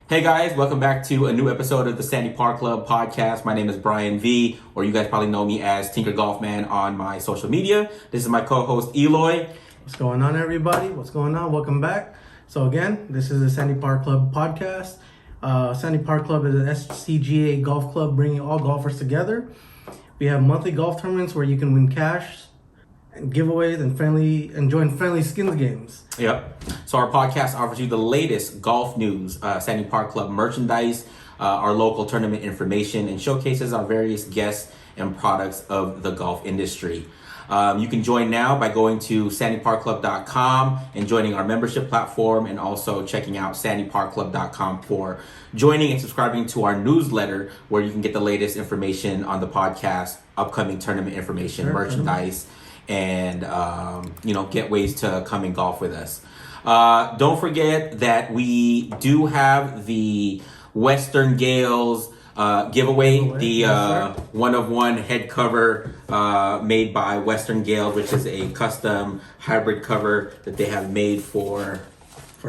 Hey guys, welcome back to a new episode of the Sandy Park Club podcast. My name is Brian V, or you guys probably know me as Tinker Golfman on my social media. This is my co-host Eloy. What's going on, everybody? What's going on? Welcome back. So again, this is the Sandy Park Club podcast. Sandy Park Club is an SCGA golf club bringing all golfers together. We have monthly golf tournaments where you can win cash and giveaways and join friendly skins games. Yep. So our podcast offers you the latest golf news, Sandy Park Club merchandise, our local tournament information, and showcases our various guests and products of the golf industry. You can join now by going to sandyparkclub.com and joining our membership platform, and also checking out sandyparkclub.com for joining and subscribing to our newsletter, where you can get the latest information on the podcast, upcoming tournament information, merchandise, and get ways to come and golf with us. Don't forget that we do have the Western Gales giveaway, the one-of-one head cover made by Western Gales, which is a custom hybrid cover that they have made for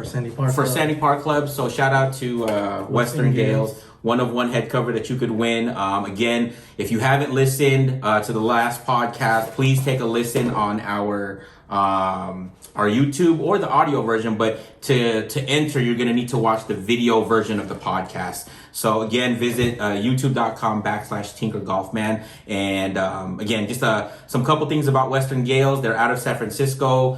Sandy Park Club. Sandy Park Club. So shout out to Western Gales. One-of-one head cover that you could win. Again, if you haven't listened to the last podcast, please take a listen on our YouTube or the audio version. But to enter, you're going to need to watch the video version of the podcast. So again, visit youtube.com/TinkerGolfman. And again, just some couple things about Western Gales. They're out of San Francisco.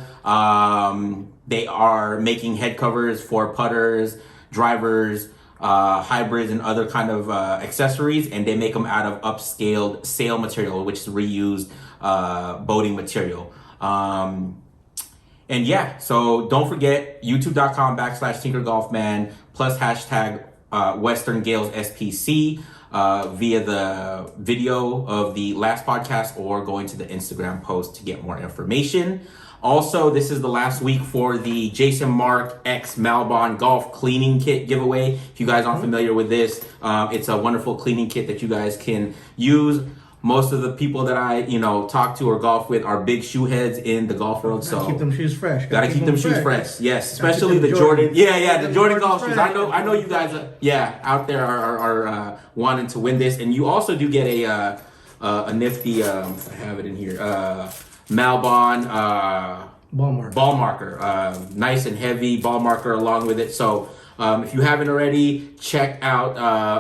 They are making head covers for putters, drivers, hybrids, and other kind of accessories, and they make them out of upscaled sail material, which is reused boating material. And yeah, so don't forget youtube.com/TinkerGolfman plus hashtag Western Gales SPC via the video of the last podcast, or going to the Instagram post to get more information. Also, this is the last week for the Jason Mark X Malbon Golf Cleaning Kit giveaway. If you guys aren't familiar with this, it's a wonderful cleaning kit that you guys can use. Most of the people that I, talk to or golf with are big shoe heads in the golf world. So keep them shoes fresh. Gotta keep them shoes fresh. Yes, especially the Jordan. The Jordan golf shoes. I know you guys are out there are wanting to win this, and you also do get a nifty. I have it in here. Malbon ball marker, nice and heavy ball marker along with it. So if you haven't already, check out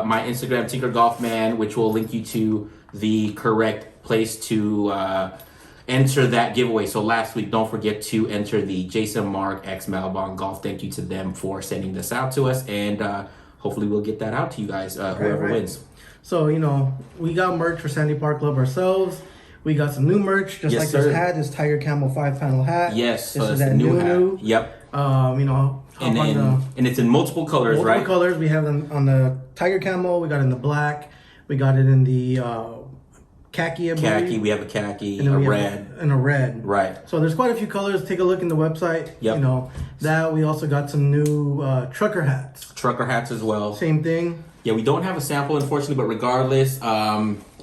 my Instagram, Tinker Golfman, which will link you to the correct place to enter that giveaway. So last week, don't forget to enter the Jason Mark X Malbon Golf. Thank you to them for sending this out to us, and hopefully we'll get that out to you guys, whoever wins. So we got merch for Sandy Park Club ourselves. We got some new merch, just this hat, this Tiger Camel 5-panel hat. Yes, this so is that's that the new hat. Yep. And it's in multiple colors, right? Multiple colors. We have them on the Tiger Camel. We got it in the black. We got it in the khaki, I believe. Khaki. We have a khaki, a red. And a red. Right. So there's quite a few colors. Take a look in the website. Yep. That we also got some new trucker hats. Trucker hats as well. Same thing. Yeah, we don't have a sample, unfortunately, but regardless,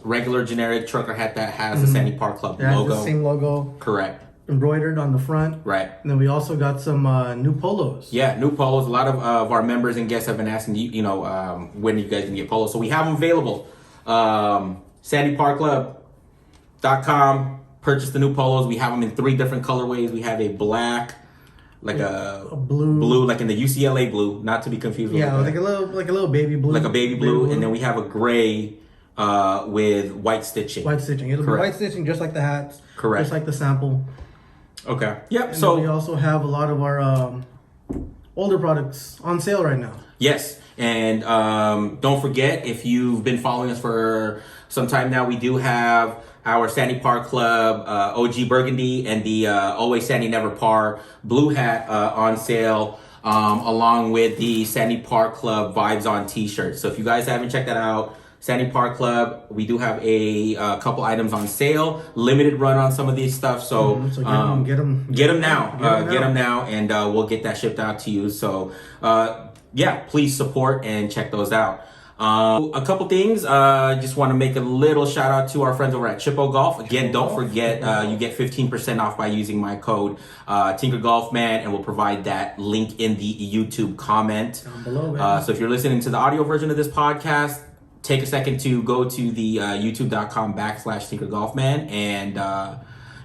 regular generic trucker hat that has the Sandy Park Club logo. The same logo. Correct. Embroidered on the front. Right. And then we also got some new polos. Yeah, new polos. A lot of our members and guests have been asking, when are you guys going to get polos? So we have them available. SandyParkClub.com. Purchase the new polos. We have them in 3 different colorways. We have a black, like a blue, like in the UCLA blue, not to be confused with like a little baby blue. Like a baby blue. And then we have a gray with white stitching. White stitching. It'll be white stitching just like the hats. Correct. Just like the sample. Okay. Yep. And so we also have a lot of our older products on sale right now. Yes. And don't forget, if you've been following us for some time now, we do have our Sandy Park Club OG Burgundy and the Always Sandy Never Par blue hat on sale, along with the Sandy Park Club Vibes On t-shirt. So if you guys haven't checked that out, Sandy Park Club, we do have a couple items on sale, limited run on some of these stuff. So, get them now, and we'll get that shipped out to you. So, please support and check those out. A couple things. Just want to make a little shout out to our friends over at Chippo Golf. Again, don't forget, you get 15% off by using my code TinkerGolfMan, and we'll provide that link in the YouTube comment. Down below, so if you're listening to the audio version of this podcast, take a second to go to the youtube.com/TinkerGolfMan and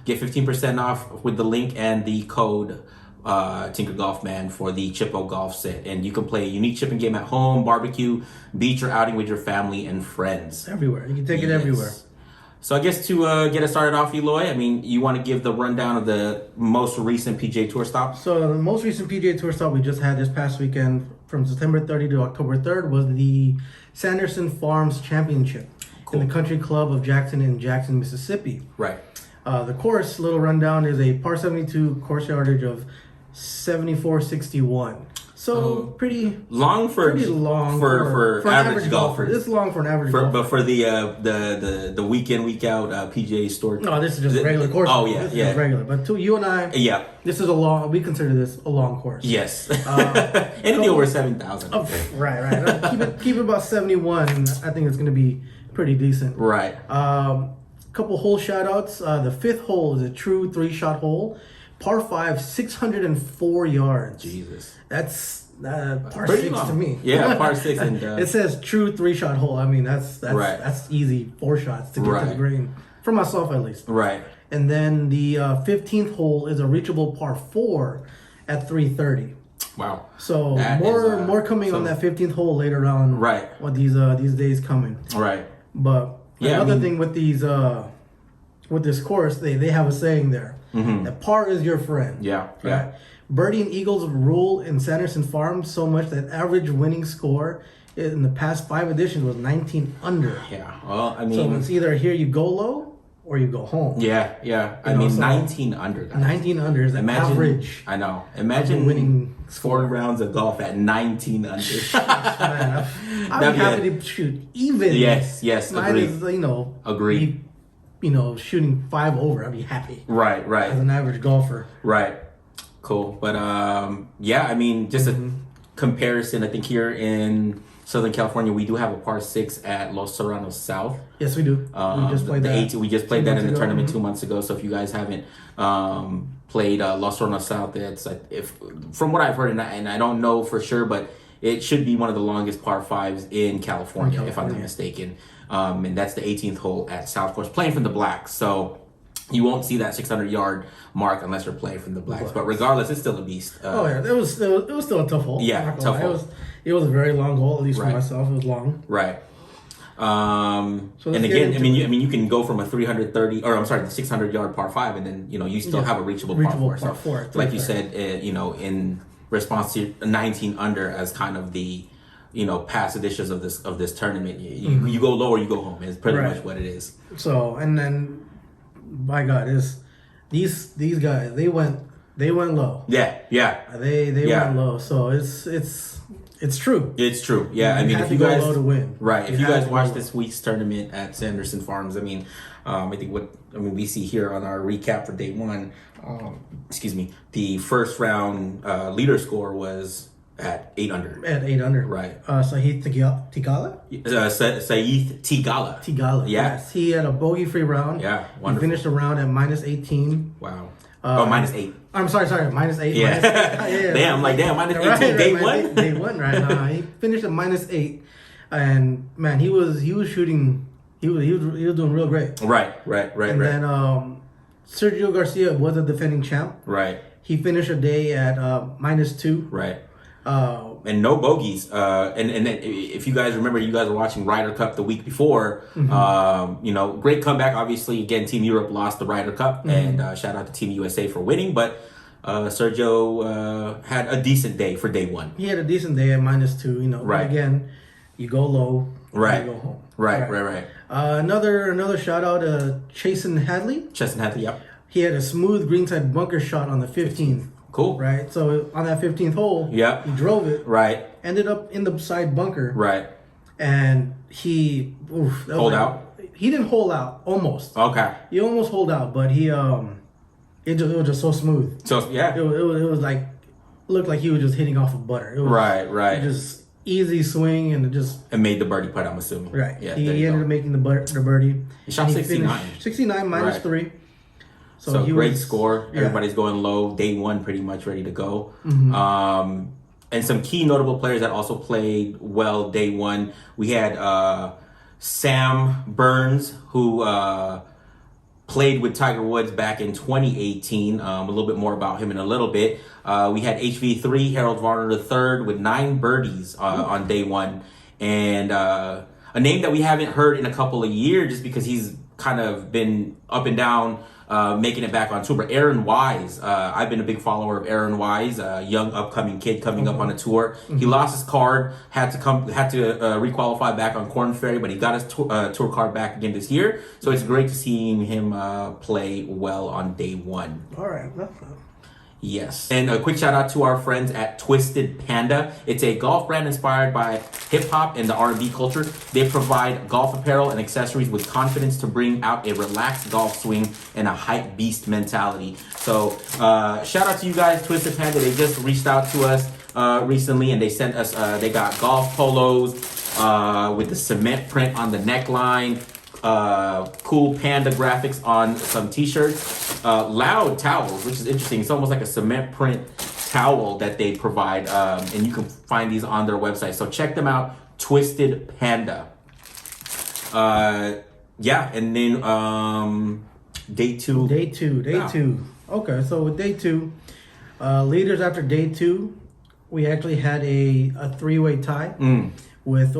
get 15% off with the link and the code Tinker Golfman for the Chippo golf set, and you can play a unique chipping game at home, barbecue, beach, or outing with your family and friends. Everywhere. You can take it everywhere. So I guess to get us started off, Eloy, I mean, you want to give the rundown of the most recent PGA Tour stop? So the most recent PGA Tour stop we just had this past weekend from September 30 to October 3rd was the Sanderson Farms Championship in the Country Club of Jackson in Jackson, Mississippi. Right. The course, little rundown, is a par 72 course yardage of 74.61. So pretty long for average golfers. It's long for an average golfer. But for the week in, week out PGA Tour. No, this is just a regular course. Oh yeah, this is regular. But to you and I, this is a long. We consider this a long course. Yes. Anything over 7,000. Right. Keep it about 71. I think it's going to be pretty decent. Right. Couple hole shout outs. The fifth hole is a true 3-shot hole. Par 5, 604 yards. Jesus. That's par pretty 6 long to me. Yeah, par 6. And it says true 3-shot hole. I mean, that's easy 4 shots to get to the green. For myself, at least. Right. And then the 15th hole is a reachable par 4 at 330. Wow. So more coming on that 15th hole later on. Right. What these days coming. Right. But another thing with these with this course, they have a saying there. Mm-hmm. That par is your friend. Yeah. Right? Yeah. Birdie and Eagles rule in Sanderson Farms so much that average winning score in the past 5 editions was 19 under. Yeah. Well, I mean, so it's either here you go low or you go home. Yeah. Yeah. I mean, 19 under. Guys. 19 under is average. I know. Imagine winning 4 rounds of golf at 19 under. Man, I'd be happy to shoot even. Yes. Mine Agreed. is, Agreed. Shooting 5 over, I'd be happy. Right. As an average golfer. Right. Cool. But I mean, just a comparison. I think here in Southern California, we do have a par 6 at Los Serranos South. Yes, we do. We just played that. We just played that in the tournament 2 months ago. So if you guys haven't played Los Serranos South, it's from what I've heard, and I don't know for sure, but it should be one of the longest par 5s in California, if I'm not mistaken. And that's the 18th hole at South Course, playing from the blacks. So you won't see that 600-yard mark unless you're playing from the blacks. But regardless, it's still a beast. It was still a tough hole. Yeah, tough hole. It was a very long hole, at least for myself. It was long. Right. And again, you can go from a 330, the 600-yard par 5, and then you still have a reachable par 4. So, like you said, in response to 19 under as kind of the past editions of this tournament, you go low or you go home. It's pretty much what it is. So, and then, by God, these guys they went low. Yeah. They went low. So it's true. It's true. Yeah, I mean, if you go guys low to win. Right, if you guys watch this week's tournament at Sanderson Farms, I mean, I think we see here on our recap for day 1. The first round leader score was at 8 under. At 8 under. Right. Sahith Theegala? Sahith Theegala. Theegala. Yeah. Yes. He had a bogey-free round. Yeah, wonderful. He finished the round at minus 18. Wow. -8. I'm sorry, minus 8. Yeah. Damn, minus 18 day 1? Day 1, right. He finished at minus 8. And, man, he was shooting, he was doing real great. Right. And then Sergio Garcia was a defending champ. Right. He finished a day at minus 2. Right. And no bogeys. And if you guys remember, you guys were watching Ryder Cup the week before. Great comeback. Obviously, again, Team Europe lost the Ryder Cup, and shout out to Team USA for winning. But Sergio had a decent day for day 1. He had a decent day at minus 2. Right. But again, you go low, right? You go home. Right. Another shout out to Chasen Hadley. Yep. He had a smooth greenside bunker shot on the 15th. Cool. Right. So on that 15th hole, he drove it. Right. Ended up in the side bunker. Right. And he hold out. He didn't hold out. Almost. Okay. He almost hold out, but he it was just so smooth. So yeah. It was like looked like he was just hitting off of butter. It was, right. easy swing, and it just and made the birdie putt. I'm assuming. right. Yeah. He ended up making the birdie. He shot 69. 69 minus Right. 3. So he great was, score. yeah. Everybody's going low. Day one, pretty much ready to go. Mm-hmm. And some key notable players that also played well day one. We had Sam Burns, who played with Tiger Woods back in 2018. A little bit more about him in a little bit. We had HV3, Harold Varner III, with 9 birdies on day one. And a name that we haven't heard in a couple of years just because he's kind of been up and down, making it back on tour. But Aaron Wise, I've been a big follower of Aaron Wise, a young upcoming kid coming up on a tour. He lost his card, had to requalify back on Korn Ferry, but he got his tour card back again this year. So it's great to see him play well on day one. All right. Yes. And a quick shout out to our friends at Twisted Panda. It's a golf brand inspired by hip hop and the R&B culture. They provide golf apparel and accessories with confidence to bring out a relaxed golf swing and a hype beast mentality. So shout out to you guys, Twisted Panda. They just reached out to us recently, and they sent us, they got golf polos with the cement print on the neckline. Cool panda graphics on some t-shirts, loud towels, which is interesting. It's almost like a cement print towel that they provide, and you can find these on their website. So check them out, Twisted Panda. Yeah, and then day two. Day two. Okay, so with day 2, leaders after day 2, we actually had a 3-way tie with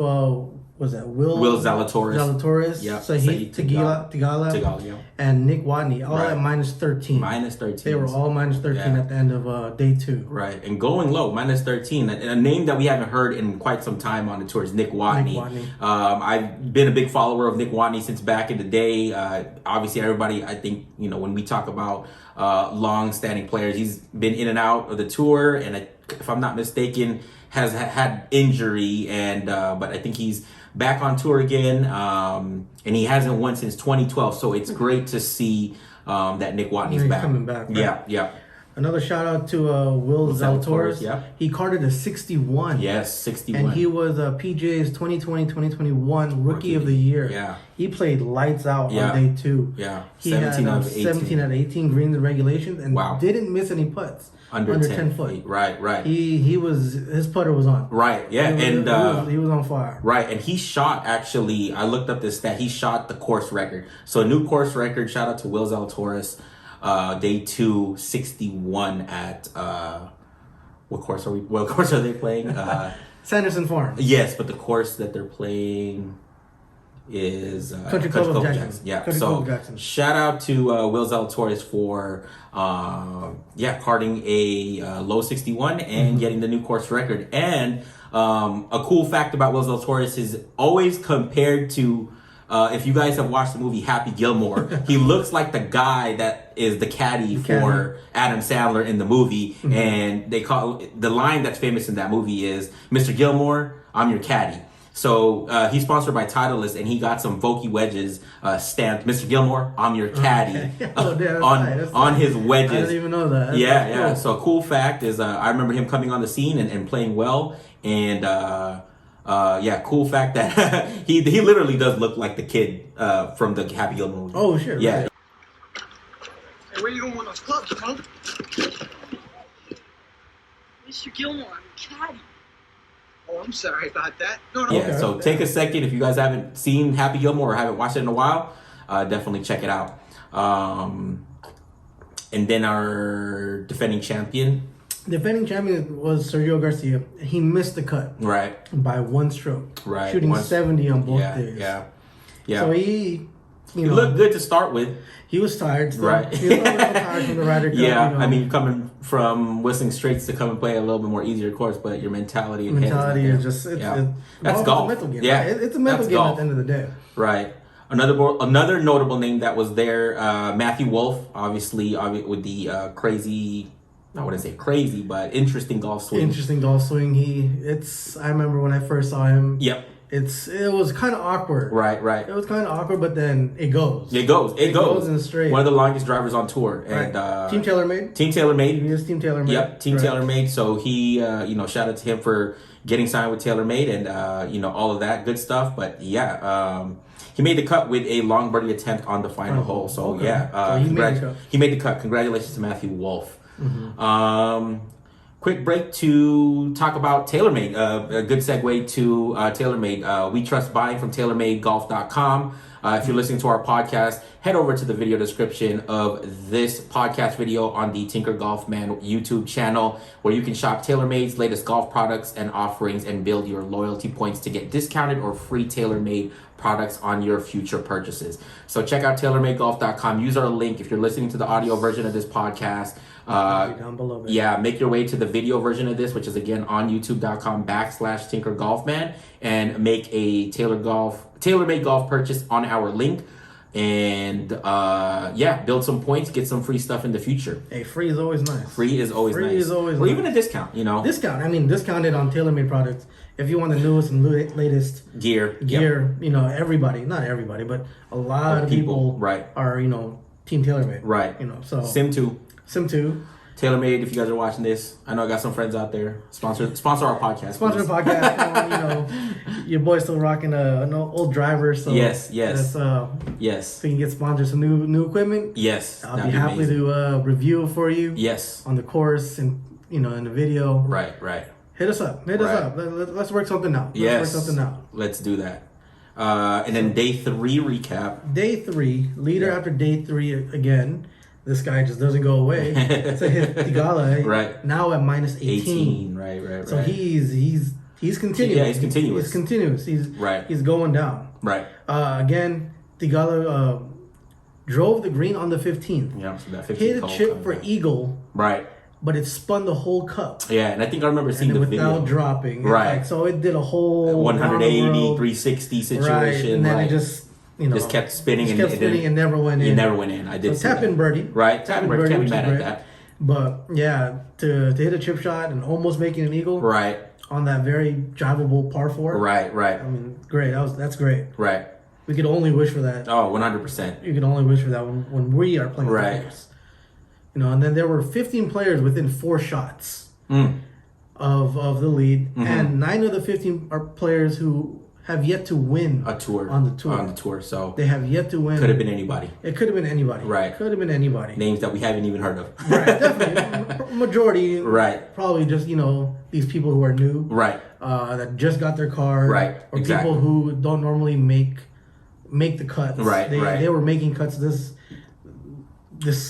was that Will Zalatoris, yeah, Sahith Theegala, yeah. and Nick Watney, all at minus 13. Minus 13. They were all minus 13 at the end of day 2. Right, and going low, minus 13. And a name that we haven't heard in quite some time on the tour is Nick Watney. I've been a big follower of Nick Watney since back in the day. Obviously, everybody, I think, when we talk about long-standing players, he's been in and out of the tour, and if I'm not mistaken, has had injury, and but I think he's back on tour again, and he hasn't won since 2012. So it's great to see that Nick Watney's back. Coming back. Right? Yeah. Another shout out to Will Zalatoris. Yeah. He carded a 61. Yes, 61. And he was PGA's 2020-2021 Rookie of the Year. Yeah. He played lights out on day 2. Yeah. He had 17 out of 18 greens and regulations, and didn't miss any putts. Under 10 foot. Right. His putter was on. Right, yeah. He was on fire. Right, and he shot, actually, I looked up this stat, he shot the course record. So a new course record, shout out to Will Zalatoris, day 2, 61 at, what course are they playing? Sanderson Farms. Yes, but the course that they're playing is Country Club of Jackson. Yeah, Country so Club of Jackson. Shout out to Will Zalatoris for carding a low 61 and getting the new course record. And a cool fact about Will Zalatoris is always compared to if you guys have watched the movie Happy Gilmore, he looks like the guy that is the caddy for Adam Sandler in the movie. And they call the line that's famous in that movie is, "Mr. Gilmore, I'm your caddy." So he's sponsored by Titleist, and he got some Vokey wedges stamped, "Mr. Gilmore, I'm your caddy," on his wedges. I didn't even know that. Yeah. Cool. So a cool fact is I remember him coming on the scene and playing well. And cool fact that he literally does look like the kid from the Happy Gilmore movie. Oh, sure. Yeah. Right. Hey, where you going with those clubs, punk? Mr. Gilmore, I'm caddy. Oh, I'm sorry about that. No. Yeah, so take a second. If you guys haven't seen Happy Gilmore or haven't watched it in a while, definitely check it out. And then our defending champion was Sergio Garcia. He missed the cut. Right. By 1 stroke. Right. Shooting 70 on both days. Yeah. So he looked good to start with. He was tired still. Right. He was a little tired from the Ryder Cup. Yeah, I mean, coming from Whistling Straits to come and play a little bit more easier course, but your mentality and is just that's golf. It's a mental game. Yeah, right? It's a mental game at the end of the day. Right. Another notable name that was there, Matthew Wolff, obviously with the crazy. I wouldn't say crazy, but interesting golf swing. I remember when I first saw him. Yep. it was kind of awkward. Right. It was kind of awkward, but then it goes. It goes in straight. One of the longest drivers on tour, and Team TaylorMade. Team TaylorMade. He is Team TaylorMade. Yep, Team TaylorMade. So he, shout out to him for getting signed with TaylorMade and all of that good stuff. But yeah, he made the cut with a long birdie attempt on the final hole. So okay. yeah, So he made the cut. Congratulations to Matthew Wolff. Mm-hmm. Quick break to talk about TaylorMade. A good segue to TaylorMade. We trust buying from TaylorMadeGolf.com. If you're listening to our podcast, head over to the video description of this podcast video on the Tinker Golf Man YouTube channel, where you can shop TaylorMade's latest golf products and offerings and build your loyalty points to get discounted or free TaylorMade products on your future purchases. So check out TaylorMadeGolf.com. Use our link if you're listening to the audio version of this podcast. Down below. Yeah, make your way to the video version of this, which is again on youtube.com/TinkerGolfMan, and make a TaylorMade Golf purchase on our link. And build some points, get some free stuff in the future. Hey, free is always nice. Free is always nice. Or even a discount, Discount. I mean, discounted on TaylorMade products. If you want the newest and latest gear, everybody, not everybody, but a lot of people right, are, Team TaylorMade. Right. So Sim 2. TaylorMade, if you guys are watching this, I know I got some friends out there. Sponsor our podcast. Sponsor the podcast. Your boy's still rocking an old driver. So yes. Yes. So you can get sponsors some new equipment. Yes. I'll be happy to review it for you. Yes. On the course and in the video. Right. Hit us up. Let's work something out. Let's do that. And then day 3 recap. Day 3, leader after day 3 again. This guy just doesn't go away. Sahith Theegala, right now at minus 18. Right. So he's continuous. Yeah, he's continuous. He's going down. Right. Again, Theegala drove the green on the 15th. Yeah, so that 15th hit a chip for eagle. Right. But it spun the whole cup. Yeah, and I think I remember seeing the video. Without dropping. Right. So it did a whole 180, 360 situation. Right. And then it just kept spinning and never went in. It never went in. I did. So tap in birdie. Right. Tap in birdie. Can't be mad at that. But yeah, to hit a chip shot and almost making an eagle. Right. On that very drivable par 4. Right. I mean, great. That's great. Right. We could only wish for that. Oh, 100%. You can only wish for that when we are playing the players. And then there were 15 players within 4 shots of the lead, and 9 of the 15 are players who have yet to win on the tour. So they have yet to win. Could have been anybody. It could have been anybody. Right. Could have been anybody. Names that we haven't even heard of. Right. Definitely. Majority. Right. Probably just these people who are new. Right. That just got their card. Right. Or people who don't normally make the cuts. Right. They were making cuts this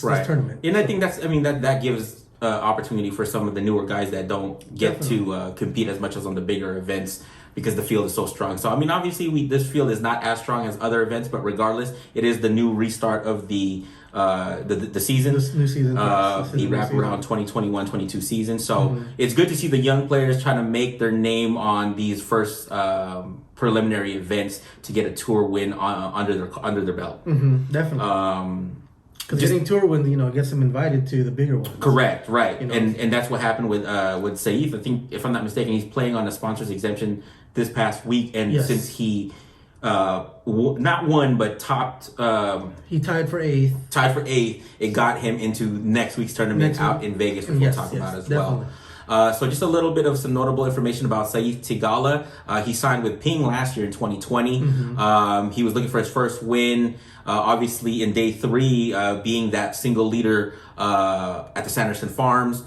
tournament. And I think that gives opportunity for some of the newer guys that don't get to compete as much as on the bigger events, because the field is so strong. So obviously this field is not as strong as other events, but regardless, it is the new restart of the season. This new season. The wraparound 2021-22 season. So it's good to see the young players trying to make their name on these first preliminary events to get a tour win under their belt. Definitely. Because getting tour win, gets them invited to the bigger ones. Correct, right. And that's what happened with Sahith. I think, if I'm not mistaken, he's playing on a sponsor's exemption this past week, and since he not won but topped, he tied for 8th. It got him into next week's tournament out in Vegas, which we'll talk about as well. So just a little bit of some notable information about Sahith Theegala. He signed with Ping last year in 2020. He was looking for his first win. Obviously, in day 3, being that single leader at the Sanderson Farms.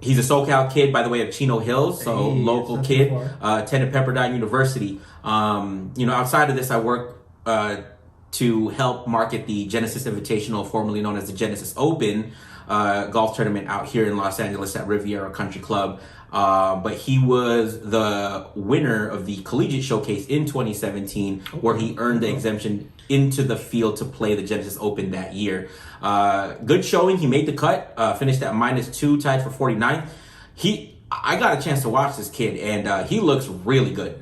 He's a SoCal kid, by the way, of Chino Hills, so local kid. Attended Pepperdine University. Outside of this, I work to help market the Genesis Invitational, formerly known as the Genesis Open, golf tournament out here in Los Angeles at Riviera Country Club. But he was the winner of the Collegiate Showcase in 2017, where he earned the exemption into the field to play the Genesis Open that year. Good showing. He made the cut, finished at -2, tied for 49th. I got a chance to watch this kid, and he looks really good.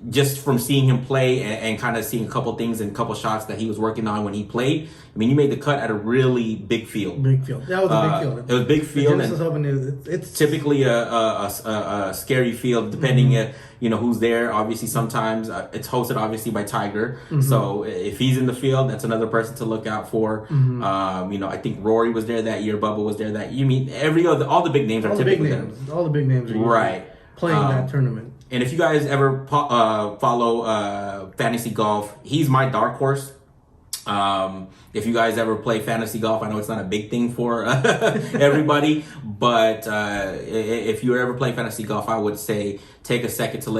just from seeing him play and kind of seeing a couple things and a couple shots that he was working on when he played, I mean, you made the cut at a really big field. Big field. That was a big field. It was a big field. Genesis Open it's typically a scary field, depending who's there. Obviously, sometimes it's hosted obviously by Tiger. So if he's in the field, that's another person to look out for. I think Rory was there that year. Bubba was there that year. I mean, all the big names are typically there. All the big names are right playing that tournament. And if you guys ever follow fantasy golf, he's my dark horse. If you guys ever play fantasy golf, I know it's not a big thing for everybody, but if you ever play fantasy golf, I would say take a second to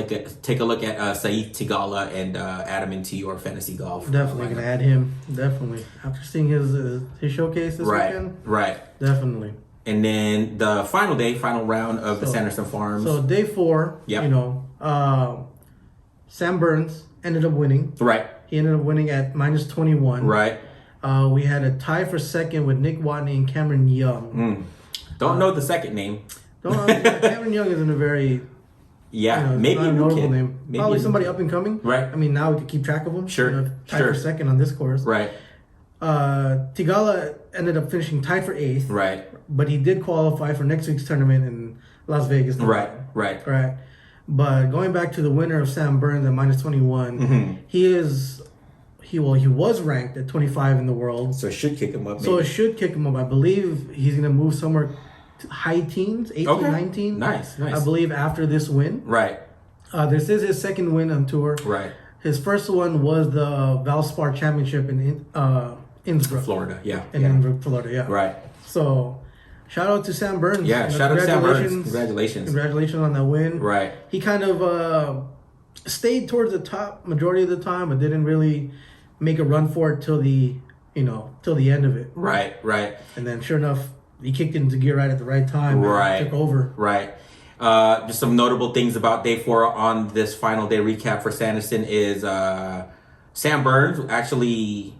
take a look at Sahith Theegala and add him into your fantasy golf. Definitely gonna add him. Definitely after seeing his showcase this weekend. Right. Definitely. And then the final round of the Sanderson Farms. So day 4, Sam Burns ended up winning. Right. He ended up winning at -21. Right. We had a tie for second with Nick Watney and Cameron Young. Don't know the second name. Cameron Young isn't a very maybe a notable kid. name. Maybe Probably somebody up and coming. Right. I mean, now we can keep track of him. Sure. Tied for second on this course. Right. Theegala ended up finishing tied for 8th. Right. But he did qualify for next week's tournament in Las Vegas. Right. But going back to the winner of Sam Burns at -21, he was ranked at 25 in the world. So it should kick him up. So it should kick him up. I believe he's going to move somewhere to high teens, 18, 19. Nice. I believe after this win. Right. This is his second win on tour. Right. His first one was the Valspar Championship in Innsbruck. Florida, Innsbruck, Florida, yeah. Right. So, shout out to Sam Burns. Yeah, shout out to Sam Burns. Congratulations. Congratulations on that win. Right. He kind of stayed towards the top majority of the time, but didn't really make a run for it till the end of it. Right. And then, sure enough, he kicked into gear right at the right time. Right. And took over. Right. Just some notable things about day 4 on this final day recap for Sanderson is Sam Burns actually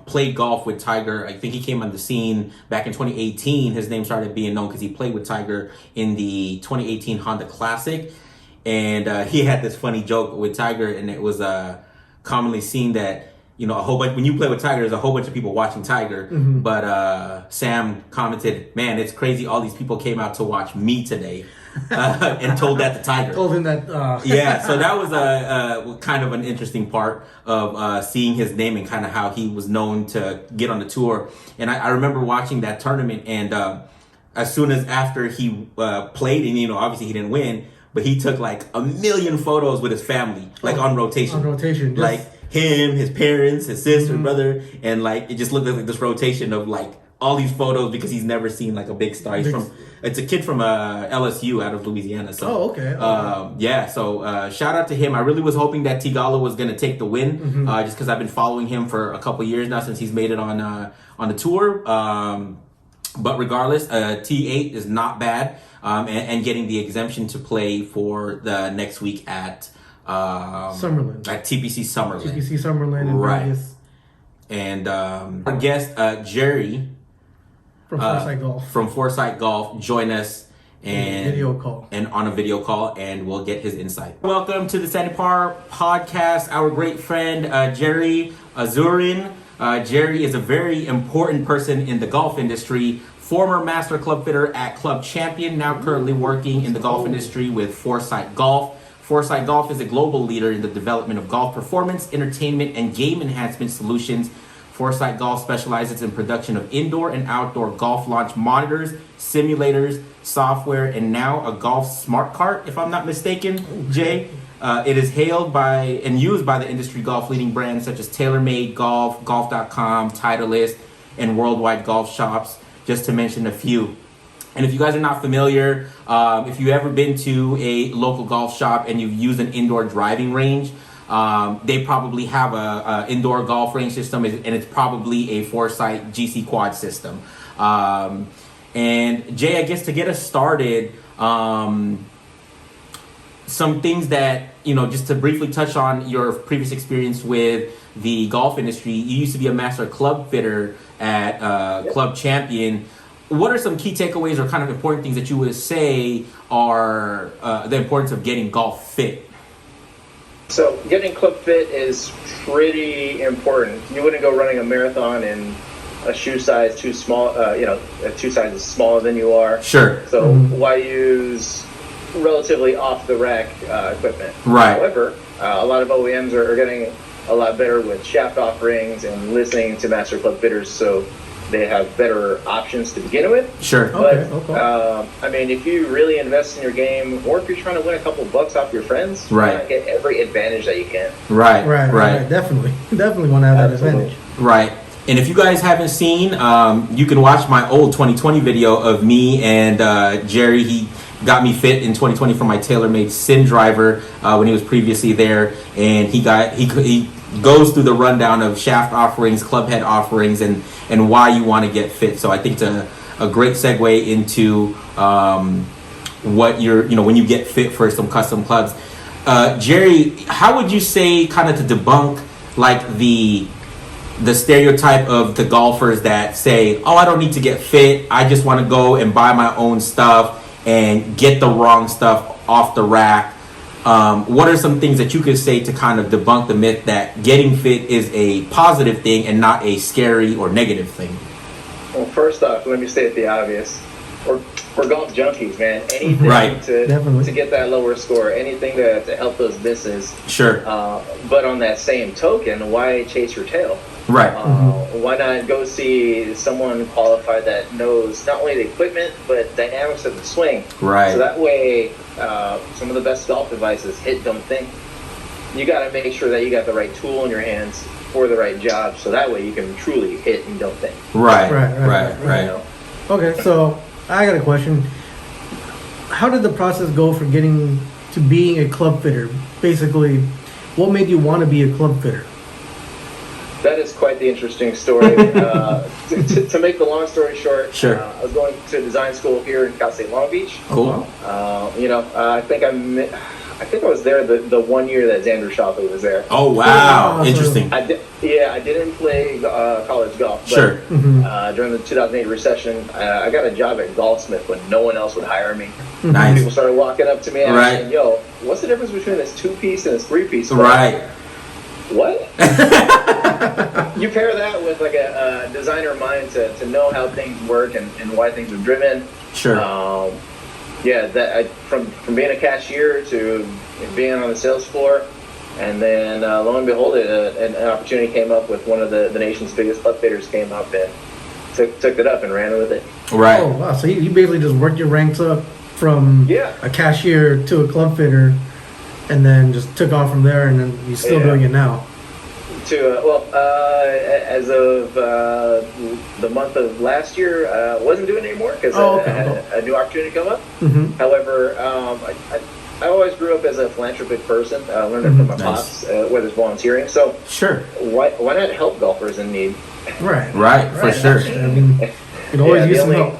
played golf with Tiger. I think he came on the scene back in 2018. His name started being known because he played with Tiger in the 2018 Honda Classic. And he had this funny joke with Tiger, and it was commonly seen that, a whole bunch, when you play with Tiger, there's a whole bunch of people watching Tiger. But Sam commented, "Man, it's crazy. All these people came out to watch me today," and told that to Tiger. Told him that. Yeah, so that was a kind of an interesting part of seeing his name and kind of how he was known to get on the tour. And I remember watching that tournament, and as soon as after he played, and obviously he didn't win, but he took like a million photos with his family, like on rotation. Like him, his parents, his sister, brother, and like it just looked like this rotation of like all these photos because he's never seen like a big star. It's a kid from LSU out of Louisiana. So okay. So shout out to him. I really was hoping that Theegala was going to take the win, just because I've been following him for a couple years now since he's made it on the tour. But regardless, T8 is not bad, and getting the exemption to play for the next week at Summerlin. At TPC Summerlin. TPC Summerlin in Vegas. And our guest, Jerry from Foresight Golf, join us and on a video call, and we'll get his insight. Welcome to the Sandy Par podcast. Our great friend Jerry Aruzin. Jerry is a very important person in the golf industry. Former master club fitter at Club Champion, now currently working in the golf industry with Foresight Golf. Foresight Golf is a global leader in the development of golf performance, entertainment, and game enhancement solutions. Foresight Golf specializes in production of indoor and outdoor golf launch monitors, simulators, software, and now a golf smart cart, if I'm not mistaken, Jay. It is hailed by and used by the industry golf leading brands such as TaylorMade Golf, Golf.com, Titleist, and Worldwide Golf Shops, just to mention a few. And if you guys are not familiar, if you've ever been to a local golf shop and you've used an indoor driving range, they probably have a indoor golf range system, and it's probably a Foresight GC Quad system. And Jay, I guess to get us started, some things that, just to briefly touch on your previous experience with the golf industry. You used to be a master club fitter at Club Champion. What are some key takeaways or kind of important things that you would say are the importance of getting golf fit? So getting club fit is pretty important. You wouldn't go running a marathon in a shoe size too small, two sizes smaller than you are. Sure. So why use relatively off-the-rack equipment? Right. However, a lot of OEMs are getting a lot better with shaft offerings and listening to master club fitters, so they have better options to begin with. Sure. But, Okay. I mean, if you really invest in your game, or if you're trying to win a couple bucks off your friends, Right. why not get every advantage that you can? Right. Right. Definitely want to have that Absolutely. advantage. Right. And if you guys haven't seen, you can watch my old 2020 video of me and Jerry. He got me fit in 2020 for my TaylorMade Sin driver when he was previously there, and he goes through the rundown of shaft offerings, club head offerings, and why you want to get fit. So I think it's a great segue into what when you get fit for some custom clubs. Jerry, how would you say, kind of to debunk like the stereotype of the golfers that say, oh, I don't need to get fit, I just want to go and buy my own stuff and get the wrong stuff off the rack? What are some things that you could say to kind of debunk the myth that getting fit is a positive thing and not a scary or negative thing? Well, first off, let me state the obvious. We're golf junkies, man. Anything Right. to get that lower score, anything to help those misses. Sure. But on that same token, why chase your tail? Right. Why not go see someone qualified that knows not only the equipment, but dynamics of the swing? Right. So that way, some of the best golf advice is hit, don't think. You got to make sure that you got the right tool in your hands for the right job, so that way you can truly hit and don't think. Right. You know? Okay, so I got a question. How did the process go for getting to being a club fitter? Basically, what made you want to be a club fitter? That is quite the interesting story. To make the long story short, Sure. I was going to design school here in Cal State Long Beach. Cool. I think I was there the 1 year that Xander Schauffele was there. Oh, wow. Interesting. I didn't play college golf. But, Sure. during the 2008 recession, I got a job at Golfsmith when no one else would hire me. Nice. People started walking up to me and Right. asking, yo, what's the difference between this 2-piece and this 3-piece? Right. What? You pair that with like a designer mind to know how things work and why things are driven. Sure. From being a cashier to being on the sales floor, and then lo and behold, an opportunity came up with one of the nation's biggest club fitters came up and took it up and ran with it. Right. Oh, wow. So you basically just worked your ranks up from a cashier to a club fitter, and then just took off from there, and then you're still doing it now. As of the month of last year, wasn't doing it anymore because I had a new opportunity come up. However, I always grew up as a philanthropic person. I learned it from my pops, whether it's volunteering. So Sure. why not help golfers in need? Right. For sure. I mean, you can always use some help.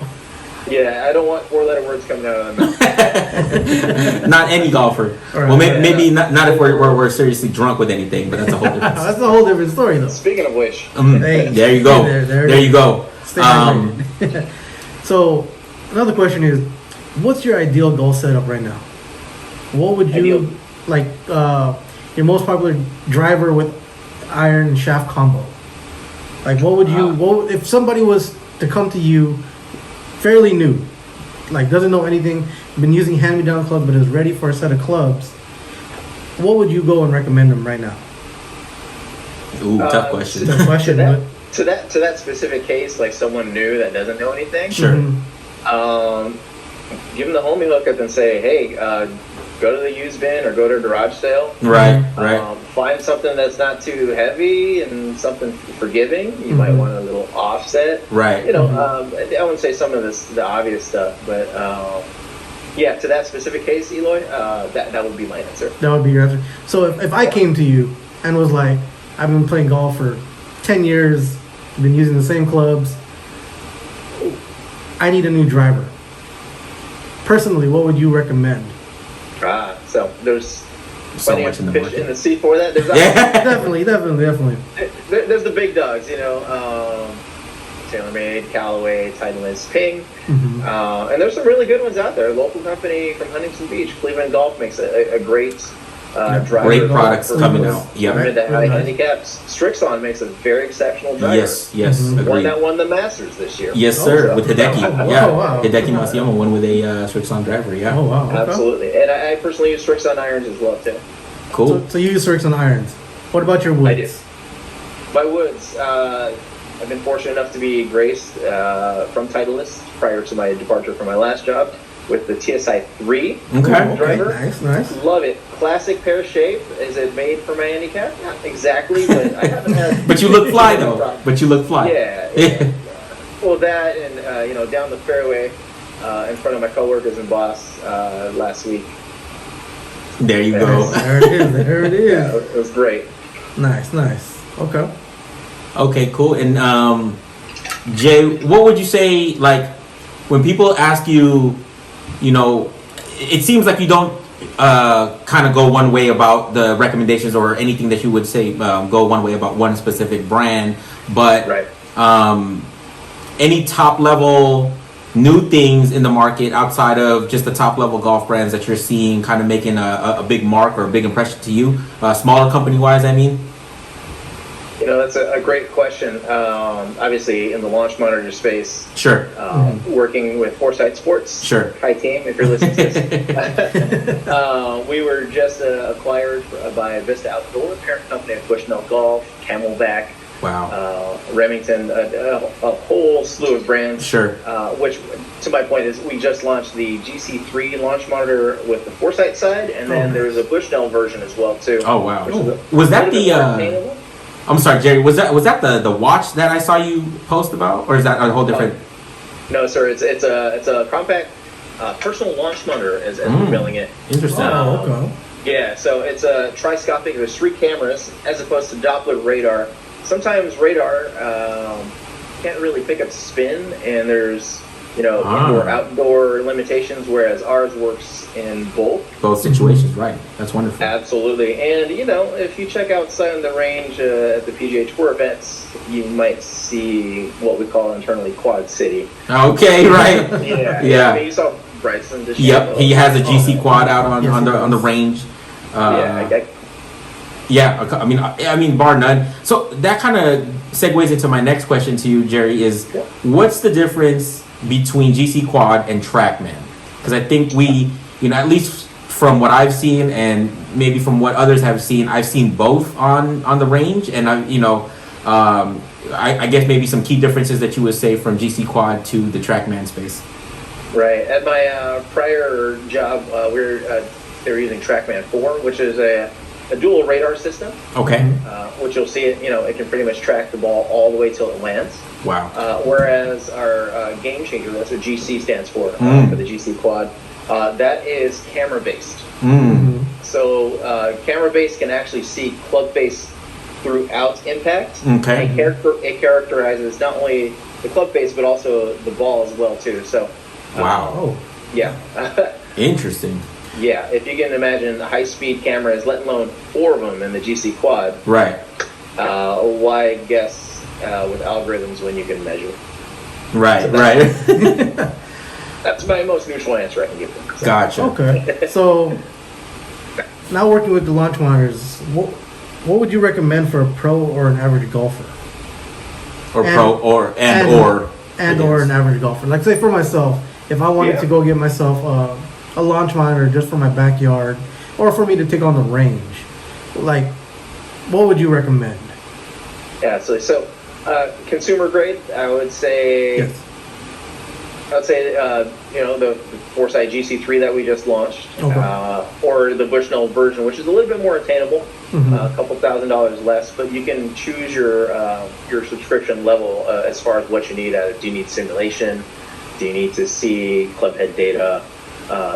Yeah, I don't want 4-letter words coming out of my mouth. Not any golfer. Right. Well, maybe not if we're seriously drunk with anything, but that's a whole different. That's a whole different story, though. Speaking of which, Hey, there you go. There you go. Stay hydrated. So, another question is, what's your ideal golf setup right now? What would you like? Your most popular driver with iron and shaft combo. Like, what would you? What if somebody was to come to you, fairly new, like doesn't know anything, been using hand-me-down clubs, but is ready for a set of clubs? What would you go and recommend them right now? Ooh, tough question. Tough question. to that specific case, like someone new that doesn't know anything. Sure. Give them the homie hookup and say, hey, go to the used bin or go to a garage sale. Right. Find something that's not too heavy and something forgiving. You might want a little offset. Right. I wouldn't say some of the obvious stuff, but to that specific case, Eloy, that would be my answer. That would be your answer. So if I came to you and was like, I've been playing golf for 10 years, been using the same clubs, I need a new driver. Personally, what would you recommend? So there's So plenty much of in the fish market. in the sea for that. There's Definitely. there's the big dogs, TaylorMade, Callaway, Titleist, Ping, and there's some really good ones out there. A local company from Huntington Beach, Cleveland Golf, makes a great driver. Great products coming out. Yeah. Mid to high handicaps. Strixon makes a very exceptional driver. Yes, One agreed. that won the Masters this year. Yes, sir, with Hideki. Yeah, wow. Hideki Matsuyama won with a Strixon driver. Yeah. Oh wow. Okay. Absolutely. And I personally use Strixon irons as well too. Cool. So you use Strixon irons. What about your woods? I do. My woods, I've been fortunate enough to be graced from Titleist prior to my departure from my last job with the TSI 3 driver. Nice. Love it. Classic pear shape. Is it made for my handicap? Not exactly, but I haven't had. But you look fly though. But you look fly. Yeah. Well, that and down the fairway in front of my coworkers and boss last week. There you go. There it is. Yeah, it was great. Nice. Okay. Okay, cool. And Jay, what would you say, like, when people ask you, it seems like you don't kind of go one way about the recommendations or anything that you would say go one way about one specific brand, but any top level new things in the market outside of just the top level golf brands that you're seeing kind of making a big mark or a big impression to you, smaller company wise, I mean? That's a great question. Obviously, in the launch monitor space, sure. Working with Foresight Sports, sure. Hi team, if you're listening to this. We were just acquired by Vista Outdoor, parent company of Bushnell Golf, Camelback, wow, Remington, a whole slew of brands. Sure. Which, to my point, is we just launched the GC3 launch monitor with the Foresight side, and then there's a Bushnell version as well too. Oh wow! Was that the? I'm sorry, Jerry. Was that the watch that I saw you post about, or is that a whole different? No, sir. It's a compact personal launch monitor, as we're billing it. Interesting. Okay. Yeah, so it's a triscopic. There's 3 cameras as opposed to Doppler radar. Sometimes radar can't really pick up spin, and there's indoor-outdoor limitations, whereas ours works in both situations. Right. That's wonderful. Absolutely. And if you check outside on the range at the PGA Tour events, you might see what we call internally Quad City. Okay, right. Yeah. I mean, you saw Bryson this year. Yep, he has a GC quad out on the range. I mean, bar none. So that kind of segues into my next question to you, Jerry. Is what's the difference between GC quad and Trackman? Because I think we, at least from what I've seen, and maybe from what others have seen, I've seen both on the range, and I guess maybe some key differences that you would say from GC quad to the Trackman space. Right. At my prior job, they were using Trackman 4, which is a dual radar system. Okay. Which you'll see it can pretty much track the ball all the way till it lands. Wow. Whereas our game changer, that's what GC stands for the GC quad, that is camera based. So camera based can actually see club face throughout impact. Okay. It characterizes not only the club face but also the ball as well too. So. Wow. Yeah. Interesting. Yeah, if you can imagine high-speed cameras, let alone 4 of them in the GC quad. Right. Why guess with algorithms when you can measure? Right, so that's my most neutral answer I can give you. So. Gotcha. Okay. So now working with the launch monitors, what would you recommend for a pro or an average golfer? Or an average golfer. Like say for myself, if I wanted to go get myself a launch monitor just for my backyard, or for me to take on the range, like, what would you recommend? Yeah, so consumer grade, I would say. Yes. I'd say the Foresight GC3 that we just launched, or the Bushnell version, which is a little bit more attainable, a couple $1,000s less, but you can choose your subscription level as far as what you need. Do you need simulation? Do you need to see club head data?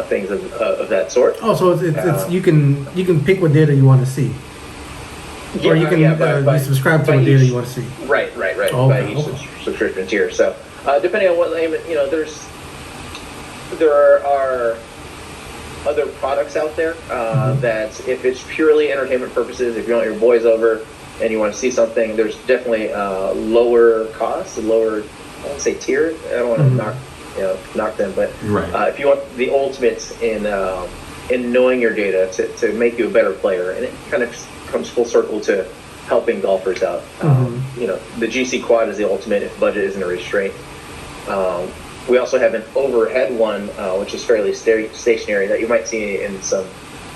Things of that sort. Oh, so it's you can pick what data you want to see, or you can you subscribe to what data you want to see. Right. By each subscription tier. So depending on what there are other products out there that if it's purely entertainment purposes, if you want your boys over and you want to see something, there's definitely lower cost, lower I won't say tier. I don't want to knock them, but if you want the ultimates in in knowing your data to make you a better player, and it kind of comes full circle to helping golfers out. You know, the GC Quad is the ultimate if budget isn't a restraint. We also have an overhead one, which is fairly stationary, that you might see in some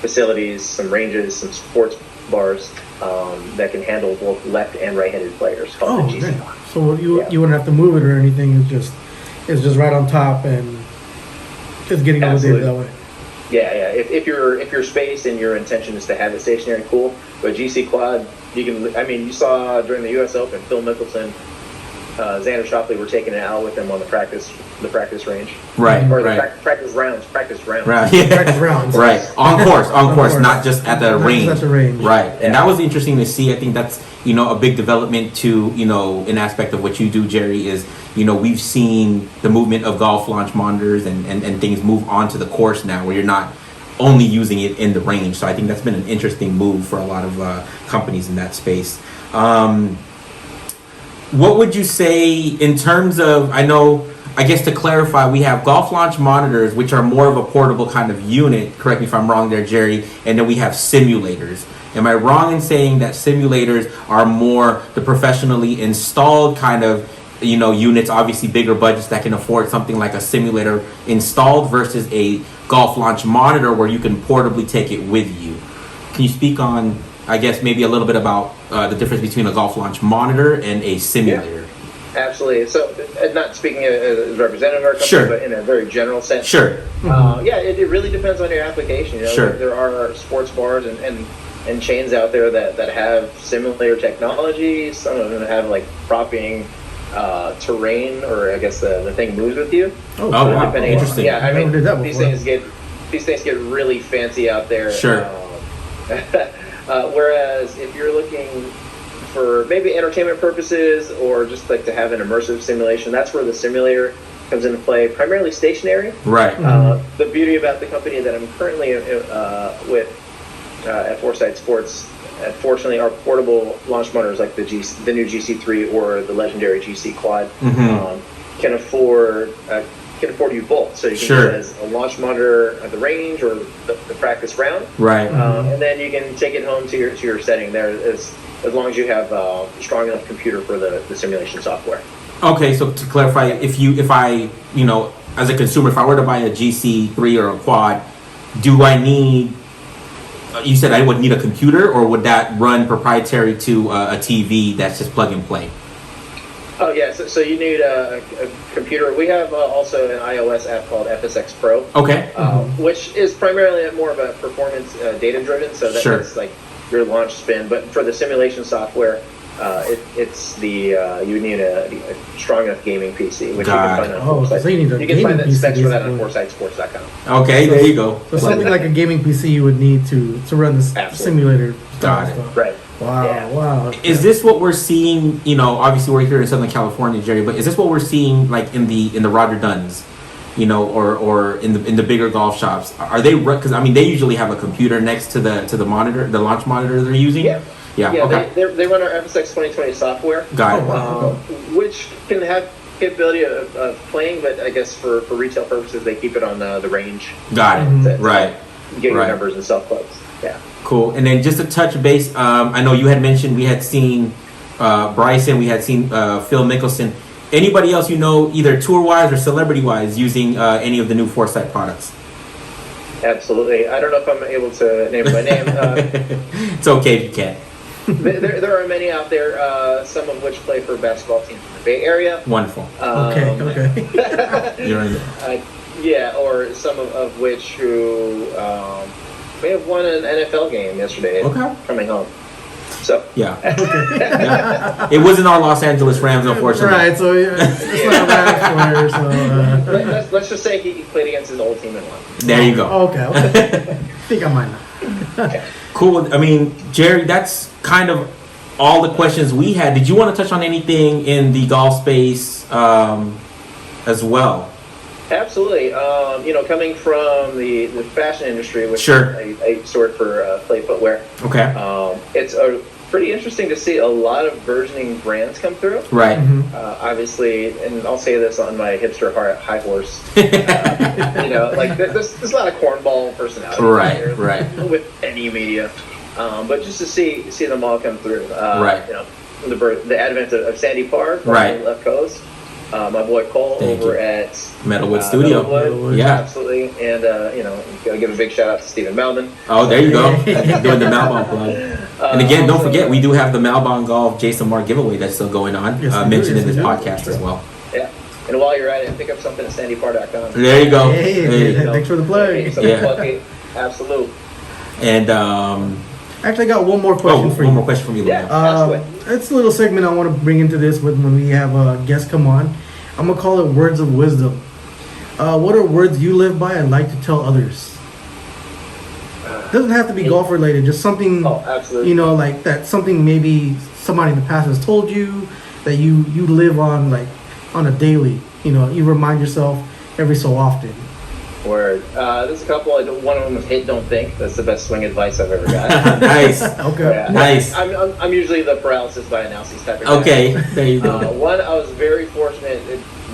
facilities, some ranges, some sports bars, that can handle both left and right-handed players, called the GC Quad. So you wouldn't have to move it or anything. It's just right on top and just getting all the data that way. Yeah. If your space and your intention is to have it stationary, cool. But GC Quad, you can. I mean, you saw during the U.S. Open, Phil Mickelson, Xander Schauffele were taking it out with him on the practice range. Right. Or right. the practice rounds. Right. Yeah. Practice rounds. Right. On course, not just at the range. Just at the range. Right. And that was interesting to see. I think that's, you know, a big development to, you know, an aspect of what you do, Jerry, is, you know, we've seen the movement of golf launch monitors and things move onto the course now, where you're not only using it in the range. So I think that's been an interesting move for a lot of companies in that space. What would you say in terms of, I guess to clarify, we have golf launch monitors, which are more of a portable kind of unit, correct me if I'm wrong there, Jerry, and then we have simulators. Am I wrong in saying that simulators are more the professionally installed kind of, you know, units, obviously bigger budgets that can afford something like a simulator installed versus a golf launch monitor where you can portably take it with you? Can you speak on, I guess, maybe a little bit about the difference between a golf launch monitor and a simulator? Yeah, absolutely. So, not speaking as representative of our company, but in a very general sense. Sure. It really depends on your application. You know, there are sports bars and chains out there that have simulator technology. Some of them have like propping terrain, or I guess the thing moves with you. Oh, wow. Interesting. Yeah, I mean, these things get really fancy out there. Sure. Whereas if you're looking for maybe entertainment purposes or just like to have an immersive simulation, that's where the simulator comes into play, primarily stationary. Right. The beauty about the company that I'm currently with at Foresight Sports, fortunately, our portable launch monitors like the new GC3 or the legendary GC Quad can afford you both. So you can use it as a launch monitor at the range or the practice round. Right. And then you can take it home to your setting there as long as you have a strong enough computer for the simulation software. Okay, so to clarify, if I, you know, as a consumer, if I were to buy a GC3 or a Quad, do I need, you said I would need a computer, or would that run proprietary to a TV that's just plug and play? Oh, yeah, so you need a computer. We have also an iOS app called FSX Pro. Okay. Which is primarily more of a performance data-driven, so that's like your launch spin. But for the simulation software, you need a strong enough gaming PC, which you can find on Foresight. So you can find the specs for that on ForesightSports.com. Okay, there you go. So something like a gaming PC you would need to run this simulator. Got it. Stuff. Right. Wow, yeah. Wow. Is this what we're seeing, you know, obviously we're here in Southern California, Jerry, but is this what we're seeing like in the Roger Dunns, you know, or in the bigger golf shops? Are they, because I mean they usually have a computer next to the monitor, the launch monitor they're using? Yeah, okay. they run our FSX 2020 software. Got it. Which can have capability of playing, but I guess for retail purposes they keep it on the range. Got it. Right. Getting numbers and self clubs. Yeah. Cool. And then just to touch base, I know you had mentioned we had seen Bryson, we had seen Phil Mickelson. Anybody else you know, either tour-wise or celebrity-wise, using any of the new Foresight products? Absolutely. I don't know if I'm able to name by name. It's okay if you can't. There are many out there, some of which play for basketball teams in the Bay Area. Wonderful. Okay. You're right. Yeah, or some of which who may have won an NFL game yesterday coming home. So yeah. It wasn't our Los Angeles Rams, unfortunately. Right, so it's not a bad player. So let's just say he played against his old team and won. There you go. Okay. I think I might not. Cool. I mean, Jerry, that's kind of all the questions we had. Did you want to touch on anything in the golf space as well? Absolutely. Coming from the fashion industry, which I used to work for Play Footwear. Okay. It's pretty interesting to see a lot of burgeoning brands come through. Right. Obviously, and I'll say this on my hipster high horse. Like there's a lot of cornball personality. Right. With any media, but just to see them all come through. Right. The advent of Sandy Park, right, left coast. My boy Cole over at Metalwood Studio. Metalwood, yeah, absolutely. And gotta give a big shout out to Stephen Malbon. Oh, there you go, doing the Malbon plug. And again, don't forget, we do have the Malbon Golf Jason Mark giveaway that's still going on. Mentioned in this podcast as well. Yeah. And while you're at it, pick up something at sandypar.com. There you go. Thanks for the plug. Absolute. And actually, I got one more question for you. One more question from you, Yeah, it's a little segment I want to bring into this when we have guests come on. I'm gonna call it words of wisdom. What are words you live by and like to tell others? Doesn't have to be golf related, just something. Oh, absolutely. Like that. Something maybe somebody in the past has told you that you live on, like on a daily. You remind yourself every so often. Word. There's a couple. One of them was hit, don't think. That's the best swing advice I've ever got. Nice. Okay. Yeah. Nice. I'm usually the paralysis by analysis type of guy. Okay. There you go. One, I was very fortunate.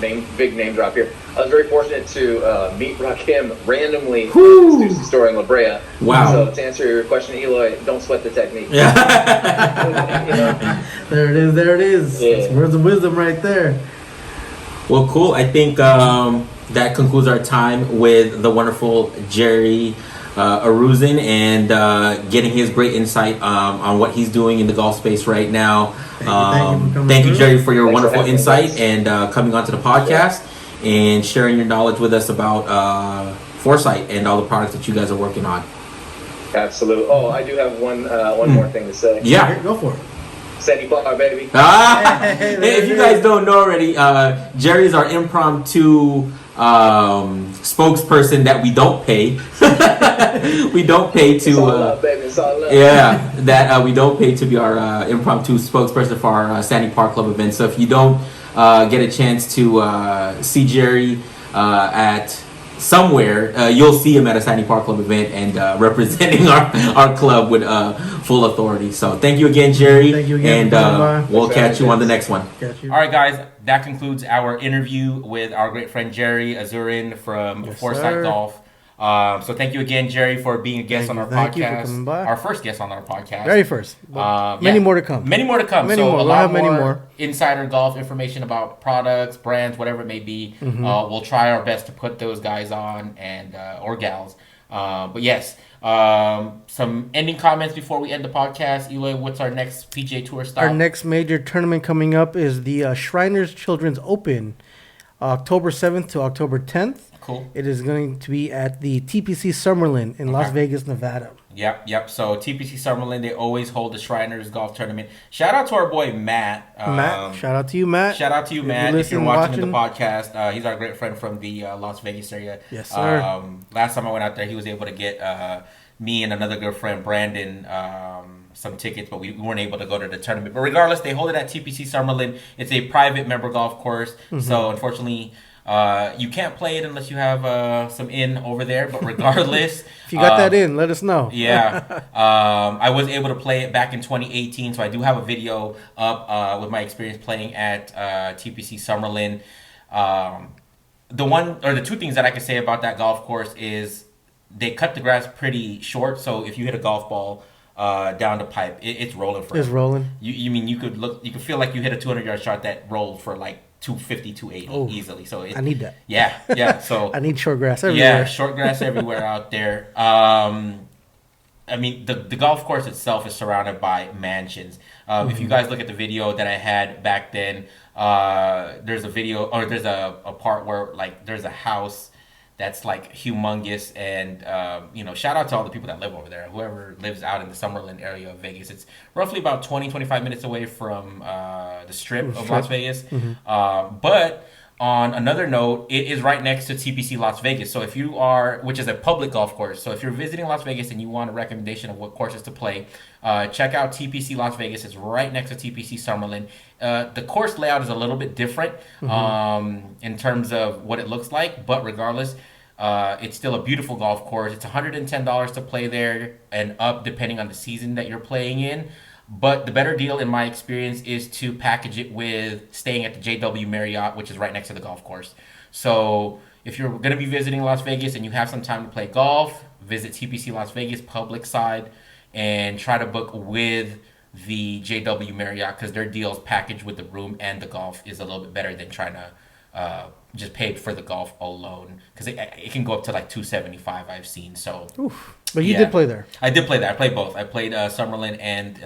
Big name drop here. I was very fortunate to meet Rakim randomly at the Sushi store in La Brea. Wow. So to answer your question, Eloy, don't sweat the technique. Yeah. There it is. Yeah. That's words of wisdom right there. Well, cool. I think that concludes our time with the wonderful Jerry Aruzin and getting his great insight on what he's doing in the golf space right now. Thank you, Jerry, for your wonderful insight and coming onto the podcast and sharing your knowledge with us about Foresight and all the products that you guys are working on. Absolutely. Oh, I do have one more thing to say. Yeah. Go for it. Sandy Park, baby. Hey, if you guys don't know already, Jerry's our impromptu spokesperson that we don't pay. We don't pay to. It's all love, baby. It's all love. Yeah, that we don't pay to be our impromptu spokesperson for our Sandy Park Club event. So if you don't get a chance to see Jerry at somewhere, you'll see him at a Sandy Park Club event and representing our club with full authority. So thank you again, Jerry. Thank you again. And we'll catch you on the next one. All right, guys, that concludes our interview with our great friend Jerry Aruzin from Foresight Golf. So thank you again, Jerry, for being a guest on our podcast. Thank you for coming by. Our first guest on our podcast. Very first. Many more to come. Many more to come. Many so more. A We'll lot have many more insider golf information about products, brands, whatever it may be. We'll try our best to put those guys on and or gals. But yes, some ending comments before we end the podcast. Eloy, what's our next PGA Tour stop? Our next major tournament coming up is the Shriners Children's Open, October 7th to October 10th. Cool. It is going to be at the TPC Summerlin in Las Vegas, Nevada. Yep. So TPC Summerlin, they always hold the Shriners Golf Tournament. Shout out to our boy Matt. Shout out to you, Matt. If you're watching the podcast. He's our great friend from the Las Vegas area. Yes, sir. Last time I went out there, he was able to get me and another good friend, Brandon, some tickets, but we weren't able to go to the tournament. But regardless, they hold it at TPC Summerlin. It's a private member golf course. So unfortunately, you can't play it unless you have some in over there. But regardless, if you got that in, let us know. Yeah, I was able to play it back in 2018, so I do have a video up with my experience playing at TPC Summerlin. The two things that I can say about that golf course is they cut the grass pretty short, so if you hit a golf ball down the pipe, it's rolling for. It's rolling. You could feel like you hit a 200-yard shot that rolled for like 250, 280 easily. So I need that. Yeah. So I need short grass everywhere. Yeah, short grass everywhere out there. I mean, the golf course itself is surrounded by mansions. If you guys look at the video that I had back then, there's a part where like there's a house that's like humongous, and shout out to all the people that live over there. Whoever lives out in the Summerlin area of Vegas, it's roughly about 20-25 minutes away from the strip of Las Vegas. But on another note, it is right next to TPC Las Vegas. So if you are, which is a public golf course, so if you're visiting Las Vegas and you want a recommendation of what courses to play, check out TPC Las Vegas. It's right next to TPC Summerlin. The course layout is a little bit different in terms of what it looks like, but regardless, it's still a beautiful golf course. It's $110 to play there and up depending on the season that you're playing in. But the better deal, in my experience, is to package it with staying at the JW Marriott, which is right next to the golf course. So if you're going to be visiting Las Vegas and you have some time to play golf, visit TPC Las Vegas public side and try to book with the JW Marriott, because their deals packaged with the room and the golf is a little bit better than trying to just pay for the golf alone, because it can go up to like $275 I've seen. So, oof. But you did play there. I did play there. I played both. I played Summerlin and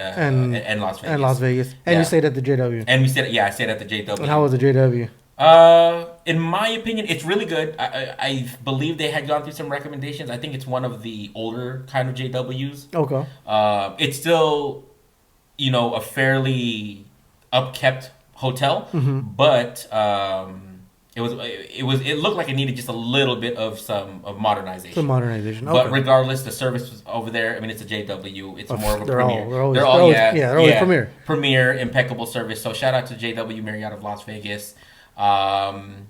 Las Vegas. And Las Vegas. And you stayed at the JW. And I stayed at the JW. And how was the JW? In my opinion, it's really good. I believe they had gone through some recommendations. I think it's one of the older kind of JWs. Okay. It's still, a fairly upkept hotel, but it looked like it needed just a little bit of modernization. Some modernization. Okay. But regardless, the service was over there. I mean, it's a JW. It's more of a premier. They're always premier. Premier, impeccable service. So shout out to JW Marriott of Las Vegas. And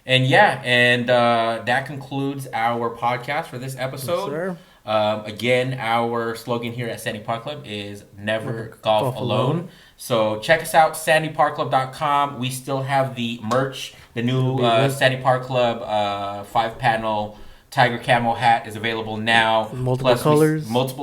that concludes our podcast for this episode. Yes, sir. Again, our slogan here at Sandy Park Club is never golf alone. So check us out, sandyparkclub.com. We still have the merch. The new Sandy Park Club 5-panel Tiger Camo hat is available now. Multiple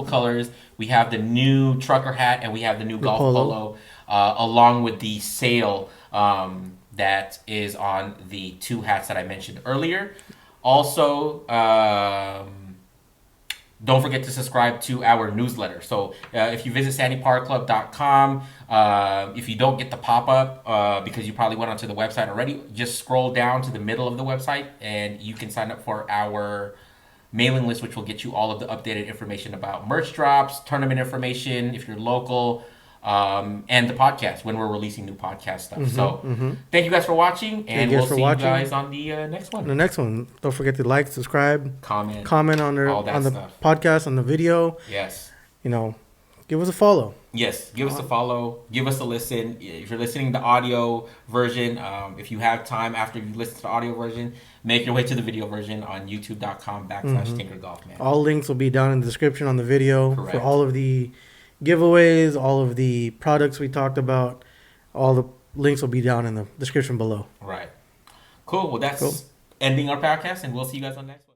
colors. We have the new trucker hat and we have the new golf polo along with the sale that is on the 2 hats that I mentioned earlier. Also, don't forget to subscribe to our newsletter. So if you visit sandyparkclub.com, if you don't get the pop-up because you probably went onto the website already, just scroll down to the middle of the website and you can sign up for our mailing list, which will get you all of the updated information about merch drops, tournament information, if you're local, and the podcast when we're releasing new podcast stuff. Thank you guys for watching, and we'll see you guys on the next one. The next one. Don't forget to like, subscribe, comment on the stuff. Podcast, on the video. Yes. Give us a follow. Yes, give us a follow. Give us a listen. If you're listening to the audio version, if you have time after you listen to the audio version, make your way to the video version on youtube.com/TinkerGolfMan. All links will be down in the description on the video. Correct. For all of the giveaways, all of the products we talked about. All the links will be down in the description below. Right. Cool. Well, that's ending our podcast, and we'll see you guys on the next one.